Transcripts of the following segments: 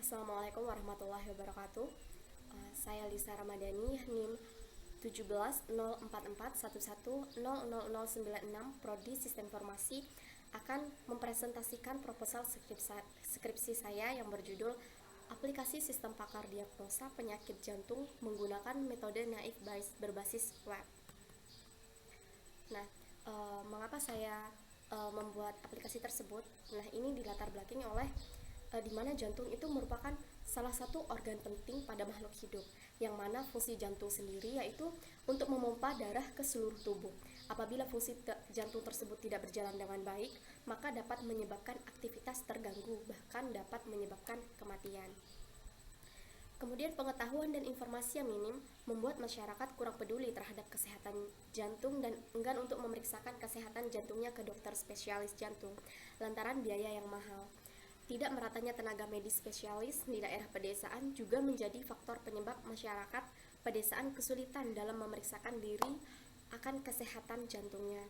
Assalamualaikum warahmatullahi wabarakatuh. Saya Lisa Ramadhani, NIM 170441100096 Prodi Sistem Informasi akan mempresentasikan proposal skripsi saya yang berjudul Aplikasi Sistem Pakar Diagnosa Penyakit Jantung Menggunakan Metode Naive Bayes berbasis web. Nah, mengapa saya membuat aplikasi tersebut? Nah, ini dilatar belakangi oleh di mana jantung itu merupakan salah satu organ penting pada makhluk hidup, yang mana fungsi jantung sendiri yaitu untuk memompa darah ke seluruh tubuh. Apabila fungsi jantung tersebut tidak berjalan dengan baik, maka dapat menyebabkan aktivitas terganggu, bahkan dapat menyebabkan kematian. Kemudian pengetahuan dan informasi yang minim membuat masyarakat kurang peduli terhadap kesehatan jantung dan enggan untuk memeriksakan kesehatan jantungnya ke dokter spesialis jantung lantaran biaya yang mahal. Tidak meratanya tenaga medis spesialis di daerah pedesaan juga menjadi faktor penyebab masyarakat pedesaan kesulitan dalam memeriksakan diri akan kesehatan jantungnya.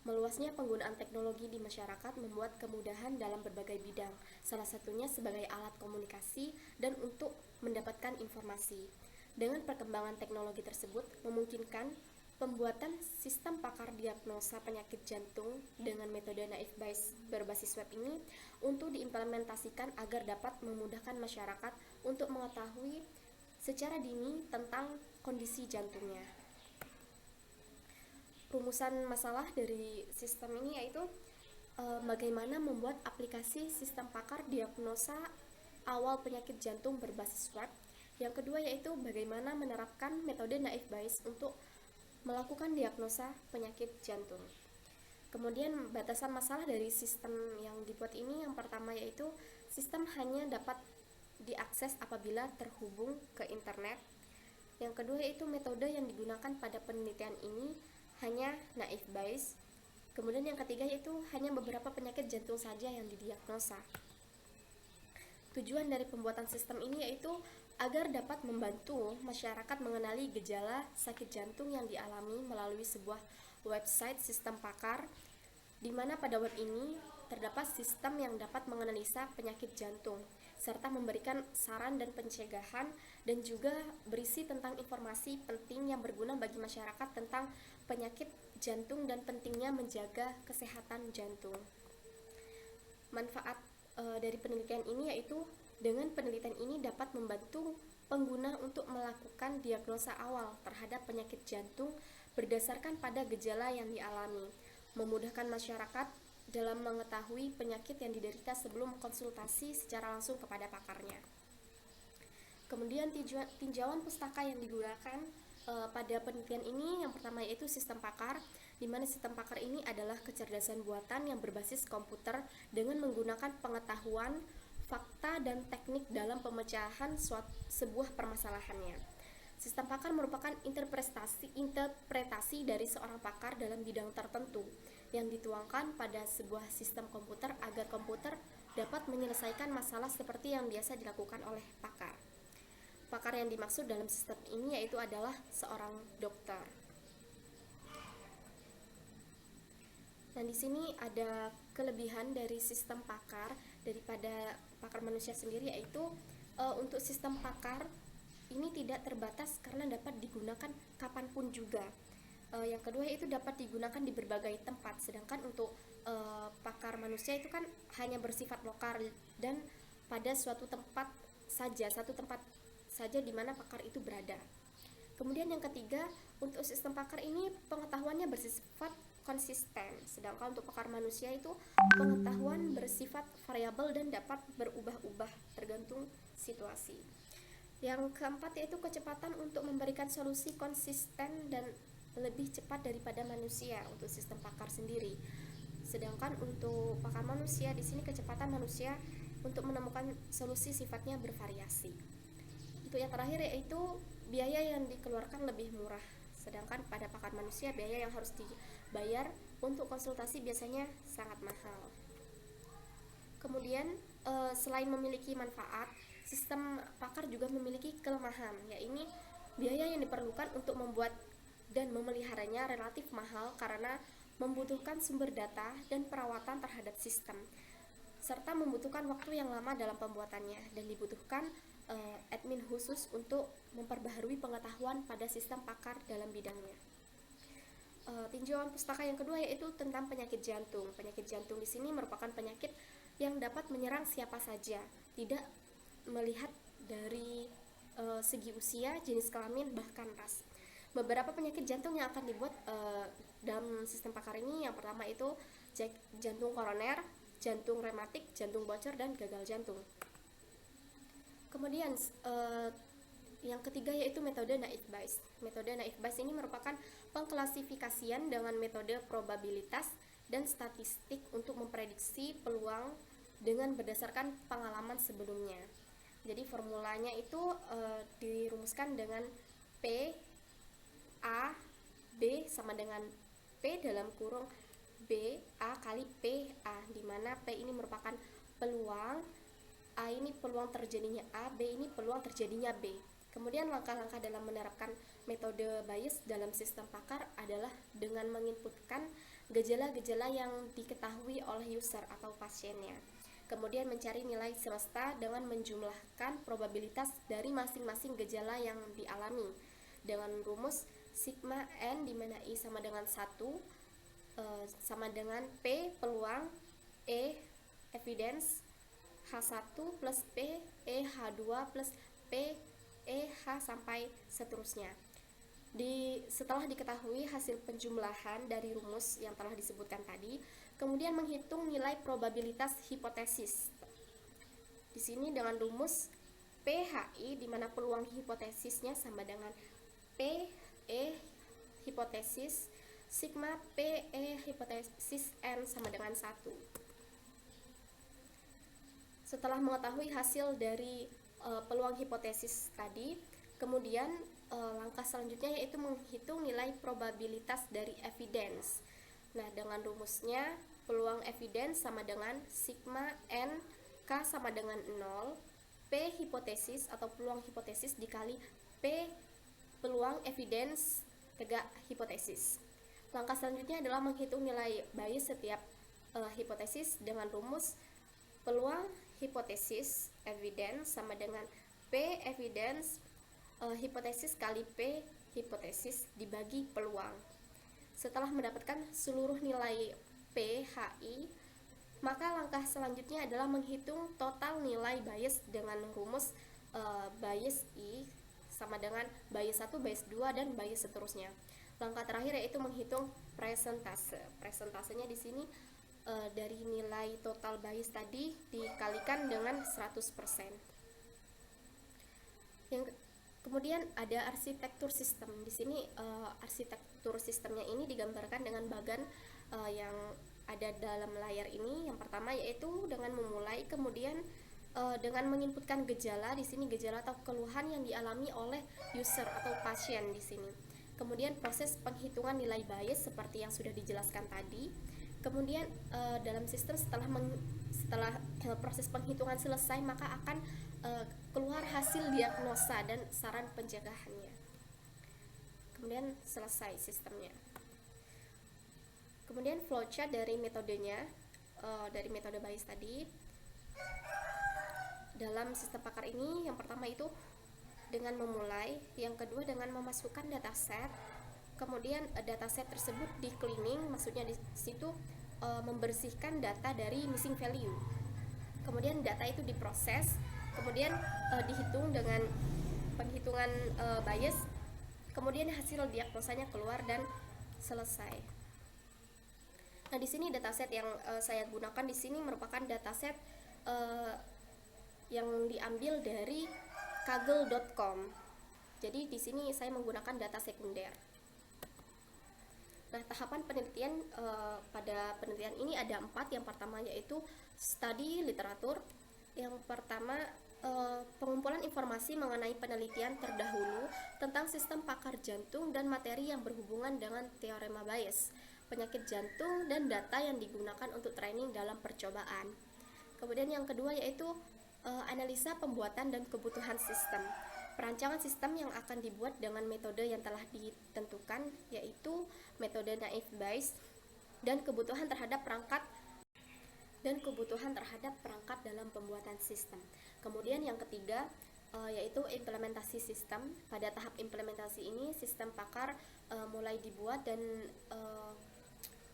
Meluasnya penggunaan teknologi di masyarakat membuat kemudahan dalam berbagai bidang, salah satunya sebagai alat komunikasi dan untuk mendapatkan informasi. Dengan perkembangan teknologi tersebut memungkinkan pembuatan sistem pakar diagnosa penyakit jantung dengan metode Naive Bayes berbasis web ini untuk diimplementasikan agar dapat memudahkan masyarakat untuk mengetahui secara dini tentang kondisi jantungnya. Rumusan masalah dari sistem ini yaitu bagaimana membuat aplikasi sistem pakar diagnosa awal penyakit jantung berbasis web. Yang kedua yaitu bagaimana menerapkan metode Naive Bayes untuk melakukan diagnosa penyakit jantung. Kemudian batasan masalah dari sistem yang dibuat ini yang pertama yaitu sistem hanya dapat diakses apabila terhubung ke internet. Yang kedua yaitu metode yang digunakan pada penelitian ini hanya Naive Bayes. Kemudian yang ketiga yaitu hanya beberapa penyakit jantung saja yang didiagnosa. Tujuan dari pembuatan sistem ini yaitu agar dapat membantu masyarakat mengenali gejala sakit jantung yang dialami melalui sebuah website sistem pakar, di mana pada web ini terdapat sistem yang dapat menganalisa penyakit jantung, serta memberikan saran dan pencegahan, dan juga berisi tentang informasi penting yang berguna bagi masyarakat tentang penyakit jantung dan pentingnya menjaga kesehatan jantung. Manfaat dari penelitian ini yaitu dengan penelitian ini dapat membantu pengguna untuk melakukan diagnosa awal terhadap penyakit jantung berdasarkan pada gejala yang dialami, memudahkan masyarakat dalam mengetahui penyakit yang diderita sebelum konsultasi secara langsung kepada pakarnya. Kemudian tinjauan pustaka yang digunakan pada penelitian ini yang pertama yaitu sistem pakar, di mana sistem pakar ini adalah kecerdasan buatan yang berbasis komputer dengan menggunakan pengetahuan, fakta, dan teknik dalam pemecahan sebuah permasalahannya. Sistem pakar merupakan interpretasi dari seorang pakar dalam bidang tertentu yang dituangkan pada sebuah sistem komputer agar komputer dapat menyelesaikan masalah seperti yang biasa dilakukan oleh pakar. Pakar yang dimaksud dalam sistem ini yaitu adalah seorang dokter. Nah, di sini ada kelebihan dari sistem pakar daripada pakar manusia sendiri yaitu untuk sistem pakar ini tidak terbatas karena dapat digunakan kapanpun juga. Yang kedua yaitu dapat digunakan di berbagai tempat, sedangkan untuk pakar manusia itu kan hanya bersifat lokal dan pada satu tempat saja di mana pakar itu berada. Kemudian yang ketiga, untuk sistem pakar ini pengetahuannya bersifat konsisten, sedangkan untuk pakar manusia itu pengetahuan bersifat variabel dan dapat berubah-ubah tergantung situasi. Yang keempat yaitu kecepatan untuk memberikan solusi konsisten dan lebih cepat daripada manusia untuk sistem pakar sendiri. Sedangkan untuk pakar manusia di sini kecepatan manusia untuk menemukan solusi sifatnya bervariasi. Untuk yang terakhir yaitu biaya yang dikeluarkan lebih murah. Sedangkan pada pakar manusia biaya yang harus dibayar untuk konsultasi biasanya sangat mahal. Kemudian selain memiliki manfaat, sistem pakar juga memiliki kelemahan, yaitu biaya yang diperlukan untuk membuat dan memeliharanya relatif mahal karena membutuhkan sumber data dan perawatan terhadap sistem. serta membutuhkan waktu yang lama dalam pembuatannya, dan dibutuhkan admin khusus untuk memperbaharui pengetahuan pada sistem pakar dalam bidangnya. Tinjauan pustaka yang kedua yaitu tentang penyakit jantung. Penyakit jantung di sini merupakan penyakit yang dapat menyerang siapa saja, tidak melihat dari segi usia, jenis kelamin, bahkan ras. Beberapa penyakit jantung yang akan dibuat dalam sistem pakar ini, yang pertama itu jantung koroner, jantung rematik, jantung bocor, dan gagal jantung. Kemudian yang ketiga yaitu metode naive Bayes. Metode naive Bayes ini merupakan pengklasifikasian dengan metode probabilitas dan statistik untuk memprediksi peluang dengan berdasarkan pengalaman sebelumnya. Jadi formulanya itu dirumuskan dengan P A B sama dengan P dalam kurung B A kali P A, di mana P ini merupakan peluang, A ini peluang terjadinya A, B ini peluang terjadinya B. Kemudian langkah-langkah dalam menerapkan metode Bayes dalam sistem pakar adalah dengan menginputkan gejala-gejala yang diketahui oleh user atau pasiennya. Kemudian mencari nilai semesta dengan menjumlahkan probabilitas dari masing-masing gejala yang dialami dengan rumus sigma n, di mana I sama dengan 1 sama dengan P peluang, E evidence, H1 plus P, E H2 plus P, E H sampai seterusnya. Setelah diketahui hasil penjumlahan dari rumus yang telah disebutkan tadi, kemudian menghitung nilai probabilitas hipotesis. Di sini dengan rumus PHI, di mana peluang hipotesisnya sama dengan P E hipotesis sigma P E hipotesis N sama dengan 1. Setelah mengetahui hasil dari peluang hipotesis tadi, kemudian langkah selanjutnya yaitu menghitung nilai probabilitas dari evidence. Nah, dengan rumusnya peluang evidence sama dengan sigma n K sama dengan 0, P hipotesis atau peluang hipotesis dikali P peluang evidence tegak hipotesis. Langkah selanjutnya adalah menghitung nilai Bayes setiap hipotesis dengan rumus peluang hipotesis evidence sama dengan P evidence hipotesis kali P hipotesis dibagi peluang. Setelah mendapatkan seluruh nilai PHI, maka langkah selanjutnya adalah menghitung total nilai Bayes dengan rumus Bayes I sama dengan Bayes 1, Bayes 2, dan Bayes seterusnya. Langkah terakhir yaitu menghitung presentase. Presentasenya di sini dari nilai total Bayes tadi dikalikan dengan 100%. Kemudian ada arsitektur sistem. Di sini arsitektur sistemnya ini digambarkan dengan bagan yang ada dalam layar ini. Yang pertama yaitu dengan memulai, kemudian dengan menginputkan gejala. Di sini gejala atau keluhan yang dialami oleh user atau pasien di sini. Kemudian proses penghitungan nilai Bayes seperti yang sudah dijelaskan tadi. Kemudian dalam sistem setelah proses penghitungan selesai, maka akan keluar hasil diagnosa dan saran pencegahannya. Kemudian selesai sistemnya. Kemudian flowchart dari metodenya, dari metode Bayes tadi. Dalam sistem pakar ini, yang pertama itu dengan memulai, yang kedua dengan memasukkan dataset. Kemudian dataset tersebut di cleaning, maksudnya di situ membersihkan data dari missing value. Kemudian data itu diproses, kemudian dihitung dengan penghitungan Bayes. Kemudian hasil diagnosanya keluar dan selesai. Nah, di sini dataset yang saya gunakan di sini merupakan dataset yang diambil dari kaggle.com. Jadi di sini saya menggunakan data sekunder. Nah, tahapan penelitian pada penelitian ini ada 4. Yang pertama yaitu studi literatur. Yang pertama pengumpulan informasi mengenai penelitian terdahulu tentang sistem pakar jantung dan materi yang berhubungan dengan teorema Bayes, penyakit jantung, dan data yang digunakan untuk training dalam percobaan. Kemudian yang kedua yaitu analisa pembuatan dan kebutuhan sistem. Perancangan sistem yang akan dibuat dengan metode yang telah ditentukan, yaitu metode naive Bayes, dan kebutuhan terhadap perangkat dan kebutuhan terhadap perangkat dalam pembuatan sistem. Kemudian yang ketiga yaitu implementasi sistem. Pada tahap implementasi ini sistem pakar mulai dibuat dan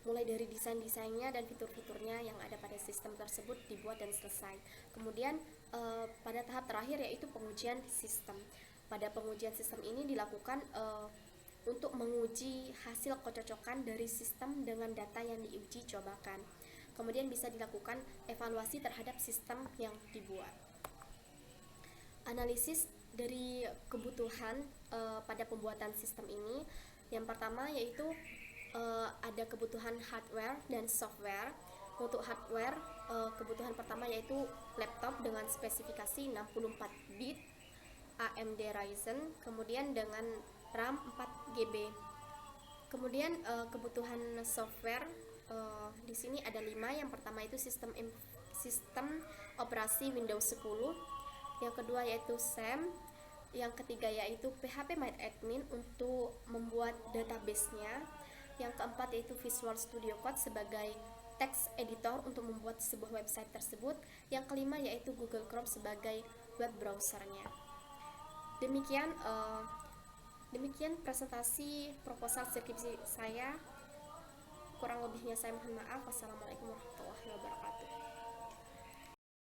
mulai dari desain-desainnya dan fitur-fiturnya yang ada pada sistem tersebut dibuat dan selesai. Kemudian pada tahap terakhir yaitu pengujian sistem. Pada pengujian sistem ini dilakukan untuk menguji hasil kecocokan dari sistem dengan data yang diuji cobakan. Kemudian bisa dilakukan evaluasi terhadap sistem yang dibuat. Analisis dari kebutuhan pada pembuatan sistem ini, yang pertama yaitu ada kebutuhan hardware dan software. Untuk hardware, kebutuhan pertama yaitu laptop dengan spesifikasi 64 bit AMD Ryzen, kemudian dengan RAM 4 GB. Kemudian kebutuhan software di sini ada 5. Yang pertama itu sistem operasi Windows 10. Yang kedua yaitu SAM. Yang ketiga yaitu PHP-MyAdmin untuk membuat database-nya. Yang keempat yaitu Visual Studio Code sebagai text editor untuk membuat sebuah website tersebut. Yang kelima yaitu Google Chrome sebagai web browsernya. Demikian presentasi proposal skripsi saya. Kurang lebihnya saya mohon maaf. Wassalamualaikum warahmatullahi wabarakatuh.